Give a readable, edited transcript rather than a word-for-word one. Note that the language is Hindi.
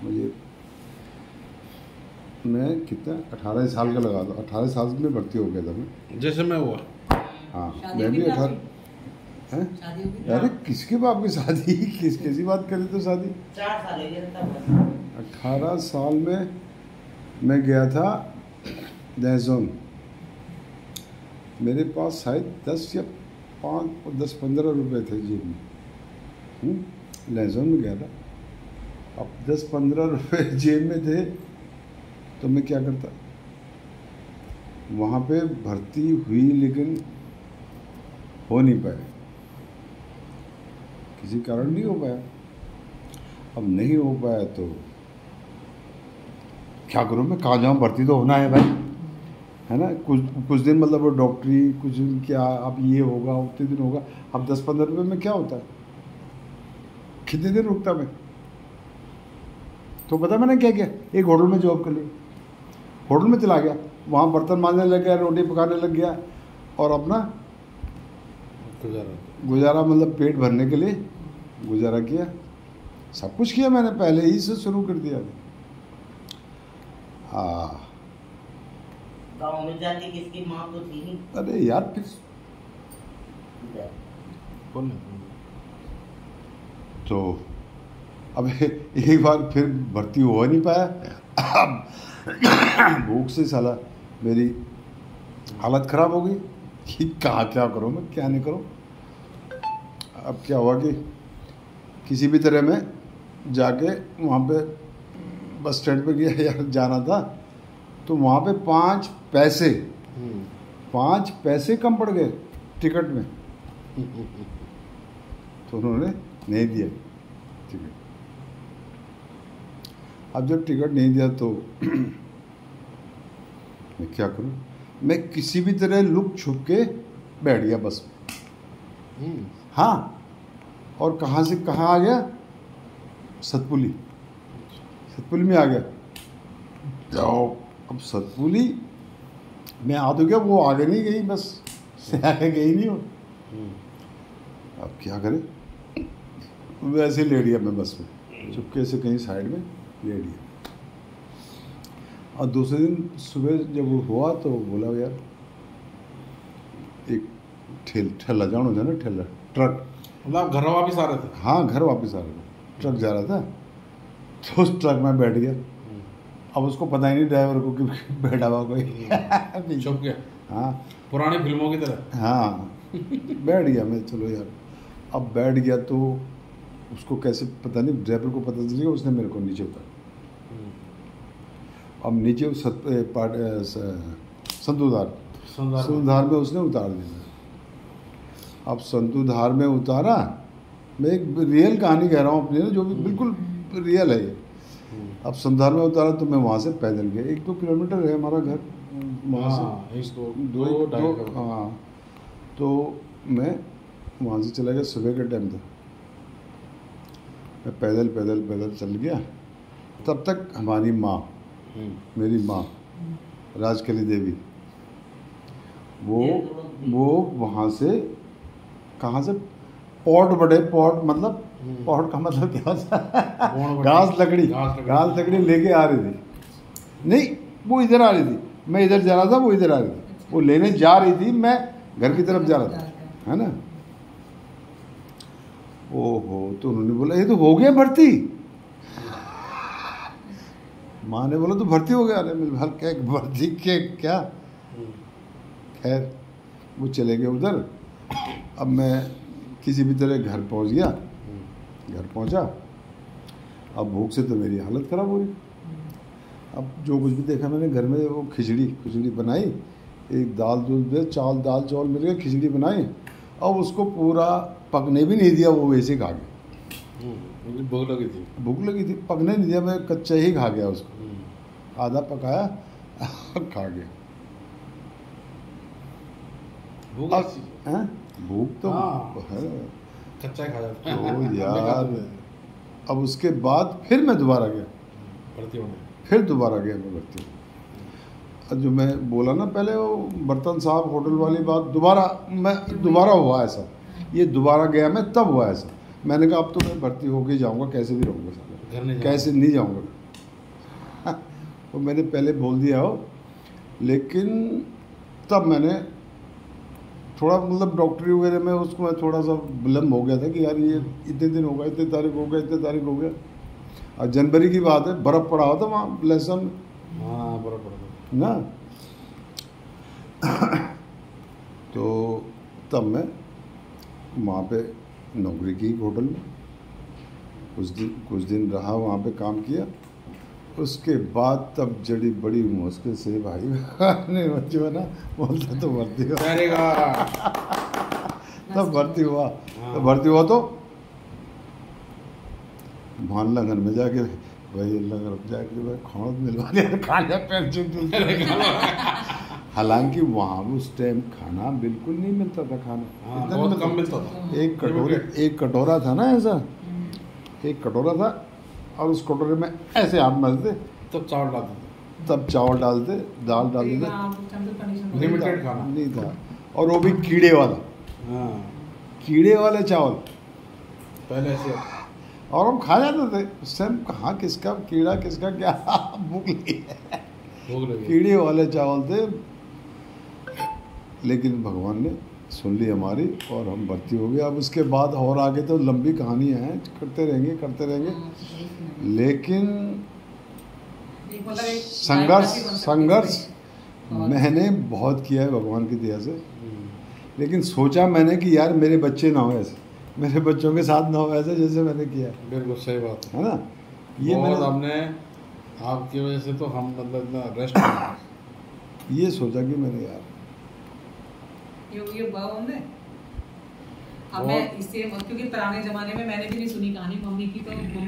मुझे मैं कितना 18 साल का लगा दो, 18 साल में भर्ती हो गया था मैं। जैसे मैं हुआ। हाँ मैं भी 18 हैं। अरे किसके बाप की शादी किसी बात करी तो शादी 4 साल हो गए। 18 साल में मैं गया था लहसुन। मेरे पास शायद 10-15 रुपए थे जेब में। लहसुन में गया था। अब 10-15 रुपए जेब में थे तो मैं क्या करता। वहाँ पे भर्ती हुई लेकिन हो नहीं पाया, किसी कारण नहीं हो पाया। अब नहीं हो पाया तो क्या करूँ मैं, कहाँ जाऊँ, भर्ती तो होना है भाई, है ना। कुछ दिन मतलब वो डॉक्टरी, कुछ दिन क्या, अब ये होगा उतने दिन होगा। अब 10-15 रुपये में क्या होता है, कितने दिन रुकता मैं। तो पता मैंने क्या किया, एक होटल में जॉब कर ली। होटल में चला गया, वहाँ बर्तन मांजने लग गया, रोटी पकाने लग गया और अपना गुजारा मतलब पेट भरने के लिए गुजारा किया। सब कुछ किया मैंने, पहले ही से शुरू कर दिया था। हाँ गाँव में जाके किसकी माँ तो थी नहीं। अरे यार फिर तो अब एक बार फिर भर्ती हो नहीं पाया। अब भूख से साला मेरी हालत ख़राब हो गई कि कहाँ क्या करूँ मैं, क्या नहीं करूँ। अब क्या हुआ कि किसी भी तरह में जाके वहाँ पे बस स्टैंड पे गया, यार जाना था, तो वहाँ पे 5 पैसे कम पड़ गए टिकट में। तो उन्होंने नहीं दिया टिकट। अब जब टिकट नहीं दिया तो मैं क्या करूं, मैं किसी भी तरह लुक छुप के बैठ गया बस में। हाँ, और कहाँ से कहाँ आ गया, सतपुली में आ गया। जाओ, अब सतपुली मैं आ तो गया, वो आगे नहीं गई, बस से आगे गई नहीं हो। अब क्या करें, वैसे लेट गया मैं बस में, चुपके से कहीं साइड में लेट गया। और दूसरे दिन सुबह जब वो हुआ तो बोला यार एक ठेला जानो था ना, ठेला ट्रक, मतलब घर वापिस आ रहे थे। हाँ घर वापस आ रहे थे, ट्रक जा रहा था, तो उस ट्रक में बैठ गया। अब उसको पता ही नहीं ड्राइवर को कि बैठा हुआ कोई छुप गया। हाँ पुरानी फिल्मों की तरह। हाँ बैठ गया मैं, चलो यार। अब बैठ गया तो उसको कैसे पता नहीं, ड्राइवर को पता चल गया, उसने मेरे को नीचे उतारा। अब नीचे संतुधार में उसने उतार दिया। अब संतुधार में उतारा, मैं एक रियल कहानी कह रहा हूँ अपनी ना, जो भी बिल्कुल रियल है ये। अब संतुधार में उतारा तो मैं वहाँ से पैदल गया, 1-2 किलोमीटर है हमारा घर वहाँ से, 2 हाँ। तो मैं वहाँ से चला गया, सुबह का टाइम था, मैं पैदल चल गया। तब तक हमारी माँ, मेरी माँ राजकली देवी, वो वहाँ से, कहाँ से, पॉट मतलब पॉट का मतलब क्या होता है, घास लकड़ी लेके आ रही थी। नहीं, वो इधर आ रही थी, मैं इधर जा रहा था, वो इधर आ रही थी, वो लेने जा रही थी, मैं घर की तरफ जा रहा था, है ना। ओहो, तो उन्होंने बोला ये तो हो गया भर्ती। माँ ने बोला तो भर्ती हो गया। अरे मेरे भाई क्या भर्ती के क्या, खैर वो चले गए उधर। अब मैं किसी भी तरह घर पहुंच गया, घर पहुंचा। अब भूख से तो मेरी हालत ख़राब हो रही। अब जो कुछ भी देखा मैंने घर में, वो खिचड़ी बनाई, एक दाल चावल मिल गया, खिचड़ी बनाई। अब उसको पूरा पकने भी नहीं दिया, वो वैसे खा गया। भूख लगी थी, पकने नहीं दिया, मैं कच्चा ही खा गया उसको, आधा पकाया खा गया। भूख तो है, कच्चा खा जाता है। तो यार अब उसके बाद फिर मैं दोबारा गया भर्ती होने। जो मैं बोला ना पहले, वो बर्तन साहब होटल वाली बात, दोबारा हुआ ऐसा। ये दोबारा गया मैं तब हुआ ऐसा। मैंने कहा अब तो मैं भर्ती होके जाऊंगा, कैसे भी रहूँगा साला, घर नहीं जाना। कैसे नहीं जाऊंगा। तो मैंने पहले बोल दिया हो, लेकिन तब मैंने थोड़ा मतलब डॉक्टरी वगैरह में उसको मैं थोड़ा सा विलम्ब हो गया था कि यार ये इतने दिन हो गए, इतने तारीख हो गया, इतने तारीख हो गया। और जनवरी की बात है, बर्फ़ पड़ा हुआ था वहाँ लहसुन हाँ बराबर। ना। तो तब मैं वहाँ पे नौकरी की होटल में, कुछ दिन रहा वहाँ पे, काम किया। उसके बाद तब जड़ी बड़ी मुश्किल से भाई ने जो है ना बोलता तो भर्ती हुआ, तब भर्ती हुआ। तो भर्ती हुआ तो भान लगन में जाके भाई लगन जाके भाई खाना मिलवा दिया, खाने पेंशन। हालांकि वहाँ उस टाइम खाना बिल्कुल नहीं मिलता था, खाना हाँ, इतना बहुत नहीं कम मिलता। मिलता था। एक कटोरा था ना ऐसा, एक कटोरा था और उस कटोरे में ऐसे हाथ मारते, तब चावल डालते थे। तब चावल डालते, दाल डालते, लिमिटेड खाना नहीं था। और वो भी कीड़े वाला, हाँ कीड़े वाले चावल। पहले ऐसे और हम खा जाते थे उस टाइम, कहाँ किसका कीड़ा किसका क्या भूख लगी है। भूख लगी। कीड़े वाले चावल थे। लेकिन भगवान ने सुन ली हमारी और हम भर्ती हो गए। अब उसके बाद और आगे तो लंबी कहानियाँ हैं, करते रहेंगे। लेकिन संघर्ष मैंने बहुत किया है भगवान की दया से। लेकिन सोचा मैंने कि यार मेरे बच्चे ना हो ऐसे, मेरे बच्चों के साथ ना हो ऐसे जैसे मैंने किया, बिल्कुल सही बात है ना। ये ये मैंने हमने आपकी वजह से तो हम मतलब इतना रेस्ट ये सोचा कि मैंने यार ये बात ने अब मैं इससे क्योंकि पुराने जमाने में मैंने भी नहीं सुनी कहानी मम्मी की, तो मम्मी तो